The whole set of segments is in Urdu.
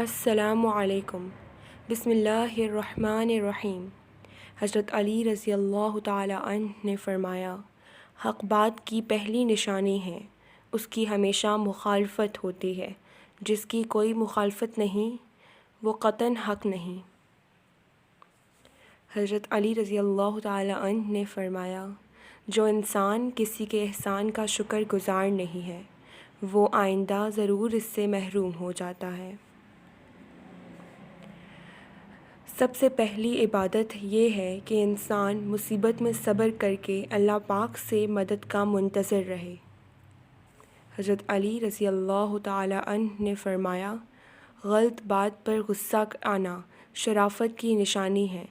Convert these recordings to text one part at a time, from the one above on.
السلام علیکم۔ بسم اللہ الرحمن الرحیم۔ حضرت علی رضی اللہ تعالی عنہ نے فرمایا، حق بات کی پہلی نشانی ہے، اس کی ہمیشہ مخالفت ہوتی ہے، جس کی کوئی مخالفت نہیں وہ قطعاً حق نہیں۔ حضرت علی رضی اللہ تعالی عنہ نے فرمایا، جو انسان کسی کے احسان کا شکر گزار نہیں ہے وہ آئندہ ضرور اس سے محروم ہو جاتا ہے۔ سب سے پہلی عبادت یہ ہے کہ انسان مصیبت میں صبر کر کے اللہ پاک سے مدد کا منتظر رہے۔ حضرت علی رضی اللہ تعالی عنہ نے فرمایا، غلط بات پر غصہ آنا شرافت کی نشانی ہے،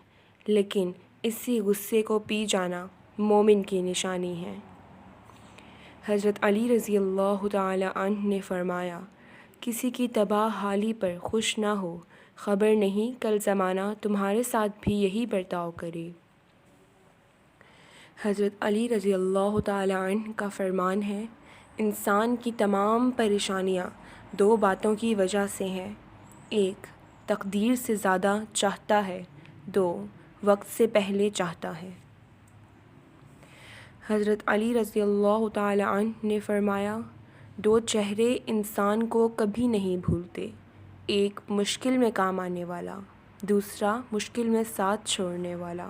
لیکن اسی غصے کو پی جانا مومن کی نشانی ہے۔ حضرت علی رضی اللہ تعالی عنہ نے فرمایا، کسی کی تباہ حالی پر خوش نہ ہو، خبر نہیں کل زمانہ تمہارے ساتھ بھی یہی برتاؤ کرے۔ حضرت علی رضی اللہ تعالی عنہ کا فرمان ہے، انسان کی تمام پریشانیاں دو باتوں کی وجہ سے ہیں، ایک تقدیر سے زیادہ چاہتا ہے، دو وقت سے پہلے چاہتا ہے۔ حضرت علی رضی اللہ تعالی عنہ نے فرمایا، دو چہرے انسان کو کبھی نہیں بھولتے، ایک مشکل میں کام آنے والا، دوسرا مشکل میں ساتھ چھوڑنے والا۔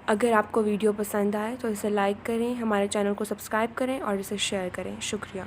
اگر آپ کو ویڈیو پسند آئے تو اسے لائک کریں، ہمارے چینل کو سبسکرائب کریں اور اسے شیئر کریں۔ شکریہ۔